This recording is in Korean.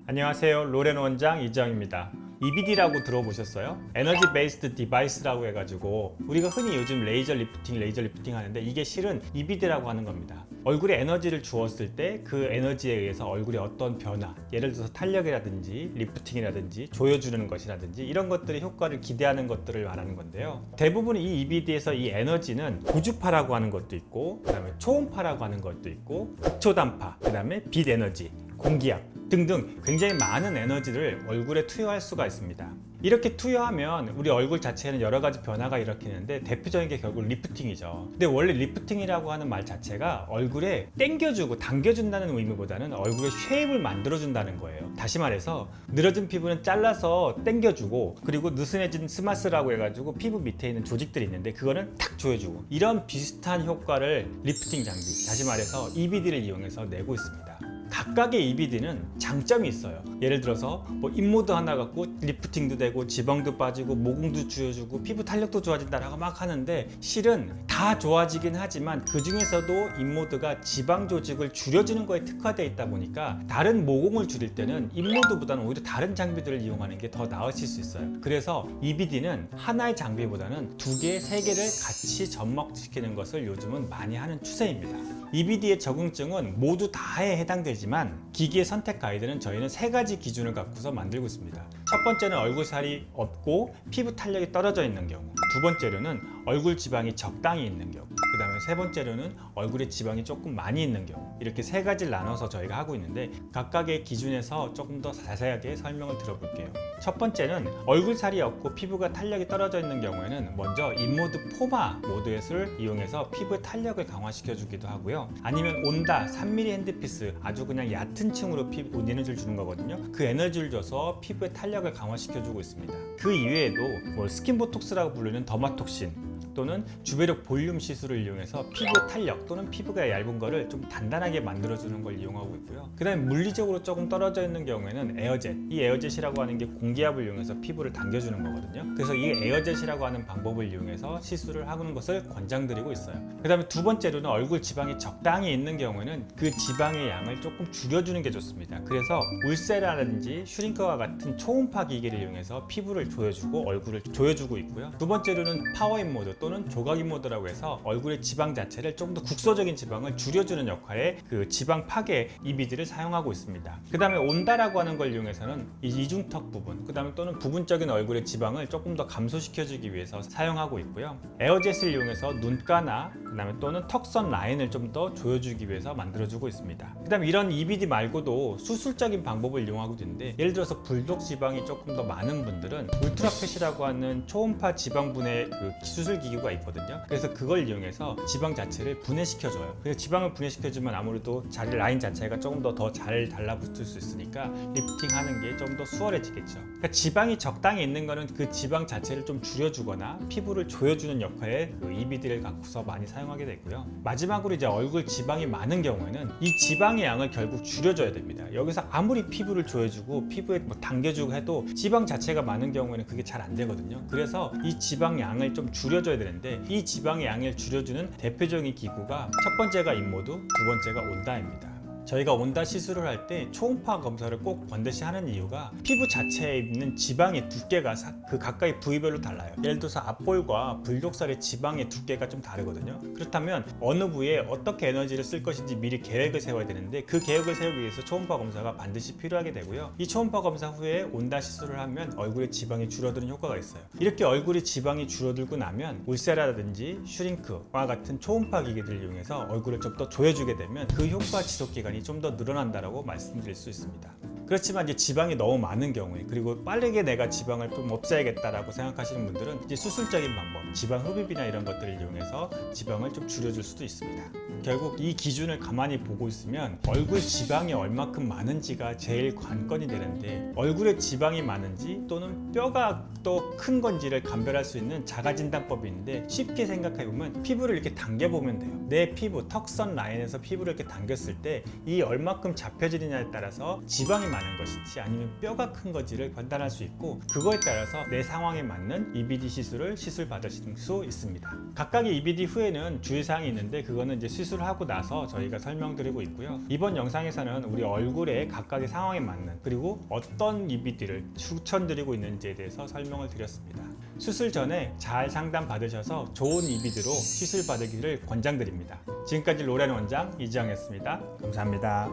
안녕하세요. 로렌 원장 이정입니다. EBD라고 들어보셨어요? 에너지 베이스드 디바이스라고 해가지고 우리가 흔히 요즘 레이저 리프팅 하는데 이게 실은 EBD라고 하는 겁니다. 얼굴에 에너지를 주었을 때 그 에너지에 의해서 얼굴에 어떤 변화, 예를 들어서 탄력이라든지 리프팅이라든지 조여주는 것이라든지 이런 것들의 효과를 기대하는 것들을 말하는 건데요. 대부분 이 EBD에서 이 에너지는 고주파라고 하는 것도 있고, 그 다음에 초음파라고 하는 것도 있고, 극초단파, 그 다음에 빛 에너지, 공기압 등등 굉장히 많은 에너지를 얼굴에 투여할 수가 있습니다. 이렇게 투여하면 우리 얼굴 자체에는 여러 가지 변화가 일으키는데 대표적인 게 결국 리프팅이죠. 근데 원래 리프팅이라고 하는 말 자체가 얼굴에 당겨주고 당겨준다는 의미보다는 얼굴에 쉐입을 만들어준다는 거예요. 다시 말해서 늘어진 피부는 잘라서 당겨주고, 그리고 느슨해진 스마스라고 해가지고 피부 밑에 있는 조직들이 있는데 그거는 탁 조여주고, 이런 비슷한 효과를 리프팅 장비, 다시 말해서 EBD를 이용해서 내고 있습니다. 각각의 EBD는 장점이 있어요. 예를 들어서 잇모드 하나 갖고 리프팅도 되고 지방도 빠지고 모공도 줄여주고 피부 탄력도 좋아진다라고 막 하는데, 실은 다 좋아지긴 하지만 그 중에서도 잇모드가 지방 조직을 줄여주는 거에 특화되어 있다 보니까 다른 모공을 줄일 때는 잇모드보다는 오히려 다른 장비들을 이용하는 게 더 나으실 수 있어요. 그래서 EBD는 하나의 장비보다는 두 개, 세 개를 같이 접목시키는 것을 요즘은 많이 하는 추세입니다. EBD의 적응증은 모두 다에 해당되지만 기기의 선택 가이드는 저희는 세 가지 기준을 갖고서 만들고 있습니다. 첫 번째는 얼굴살이 없고 피부 탄력이 떨어져 있는 경우, 두 번째로는 얼굴 지방이 적당히 있는 경우, 그 다음에 세 번째로는 얼굴에 지방이 조금 많이 있는 경우, 이렇게 세 가지를 나눠서 저희가 하고 있는데 각각의 기준에서 조금 더 자세하게 설명을 들어볼게요. 첫 번째는 얼굴살이 없고 피부가 탄력이 떨어져 있는 경우에는 먼저 잇모드 포마 모드를 이용해서 피부의 탄력을 강화시켜 주기도 하고요. 아니면 온다 3mm 핸드피스, 아주 그냥 얕은 층으로 피부 에너지를 주는 거거든요. 그 에너지를 줘서 피부의 탄력을 강화시켜 주고 있습니다. 그 이외에도 스킨보톡스라고 부르는 더마톡신 또는 주배력 볼륨 시술을 이용해서 피부 탄력 또는 피부가 얇은 거를 좀 단단하게 만들어주는 걸 이용하고 있고요. 그 다음에 물리적으로 조금 떨어져 있는 경우에는 에어젯, 이 에어젯이라고 하는 게 공기압을 이용해서 피부를 당겨주는 거거든요. 그래서 이 에어젯이라고 하는 방법을 이용해서 시술을 하는 것을 권장드리고 있어요. 그 다음에 두 번째로는 얼굴 지방이 적당히 있는 경우에는 그 지방의 양을 조금 줄여주는 게 좋습니다. 그래서 울세라든지 슈링크와 같은 초음파 기기를 이용해서 피부를 조여주고 얼굴을 조여주고 있고요. 두 번째로는 파워인 모드 또는 조각인 모드라고 해서 얼굴의 지방 자체를 조금 더 국소적인 지방을 줄여주는 역할의 그 지방 파괴 EBD를 사용하고 있습니다. 그 다음에 온다라고 하는 걸 이용해서는 이중턱 부분, 그 다음에 또는 부분적인 얼굴의 지방을 조금 더 감소시켜주기 위해서 사용하고 있고요. 에어젯을 이용해서 눈가나 그 다음에 또는 턱선 라인을 좀 더 조여주기 위해서 만들어주고 있습니다. 그 다음에 이런 EBD 말고도 수술적인 방법을 이용하고 있는데, 예를 들어서 불독 지방이 조금 더 많은 분들은 울트라펫이라고 하는 초음파 지방분해 그 수술 기구가 있거든요. 그래서 그걸 이용해서 지방 자체를 분해시켜줘요. 그래서 지방을 분해시켜주면 아무래도 자리 라인 자체가 조금 더 잘 달라붙을 수 있으니까 리프팅하는 게 좀 더 수월해지겠죠. 그러니까 지방이 적당히 있는 거는 그 지방 자체를 좀 줄여주거나 피부를 조여주는 역할의 그 EBD를 갖고서 많이 사용하게 되고요. 마지막으로 이제 얼굴 지방이 많은 경우에는 이 지방의 양을 결국 줄여줘야 됩니다. 여기서 아무리 피부를 조여주고 피부에 당겨주고 해도 지방 자체가 많은 경우에는 그게 잘 안 되거든요. 그래서 이 지방 양을 좀 줄여줘야 되는데, 이 지방의 양을 줄여주는 대표적인 기구가 첫 번째가 잇모드, 두 번째가 온다입니다. 저희가 온다 시술을 할 때 초음파 검사를 꼭 반드시 하는 이유가 피부 자체에 있는 지방의 두께가 그 가까이 부위별로 달라요. 예를 들어서 앞볼과 불독살의 지방의 두께가 좀 다르거든요. 그렇다면 어느 부위에 어떻게 에너지를 쓸 것인지 미리 계획을 세워야 되는데, 그 계획을 세우기 위해서 초음파 검사가 반드시 필요하게 되고요. 이 초음파 검사 후에 온다 시술을 하면 얼굴의 지방이 줄어드는 효과가 있어요. 이렇게 얼굴의 지방이 줄어들고 나면 울세라든지 슈링크와 같은 초음파 기기들을 이용해서 얼굴을 좀 더 조여주게 되면 그 효과 지속 기간이 좀 더 늘어난다라고 말씀드릴 수 있습니다. 그렇지만 이제 지방이 너무 많은 경우에, 그리고 빠르게 내가 지방을 좀 없애야겠다라고 생각하시는 분들은 이제 수술적인 방법, 지방 흡입이나 이런 것들을 이용해서 지방을 좀 줄여줄 수도 있습니다. 결국 이 기준을 가만히 보고 있으면 얼굴 지방이 얼마큼 많은지가 제일 관건이 되는데, 얼굴에 지방이 많은지 또는 뼈가 또 큰 건지를 감별할 수 있는 자가진단법이 있는데, 쉽게 생각해보면 피부를 이렇게 당겨보면 돼요. 내 피부, 턱선 라인에서 피부를 이렇게 당겼을 때 이 얼마큼 잡혀지느냐에 따라서 지방이 많은 것인지 아니면 뼈가 큰 건지를 판단할 수 있고, 그거에 따라서 내 상황에 맞는 EBD 시술을 받으실 수 있습니다. 각각의 EBD 후에는 주의사항이 있는데 그거는 이제 시술하고 나서 저희가 설명드리고 있고요. 이번 영상에서는 우리 얼굴에 각각의 상황에 맞는, 그리고 어떤 EBD를 추천드리고 있는지에 대해서 설명을 드렸습니다. 수술 전에 잘 상담 받으셔서 좋은 EBD로 시술 받으기를 권장드립니다. 지금까지 로렌 원장 이지영이었습니다. 감사합니다.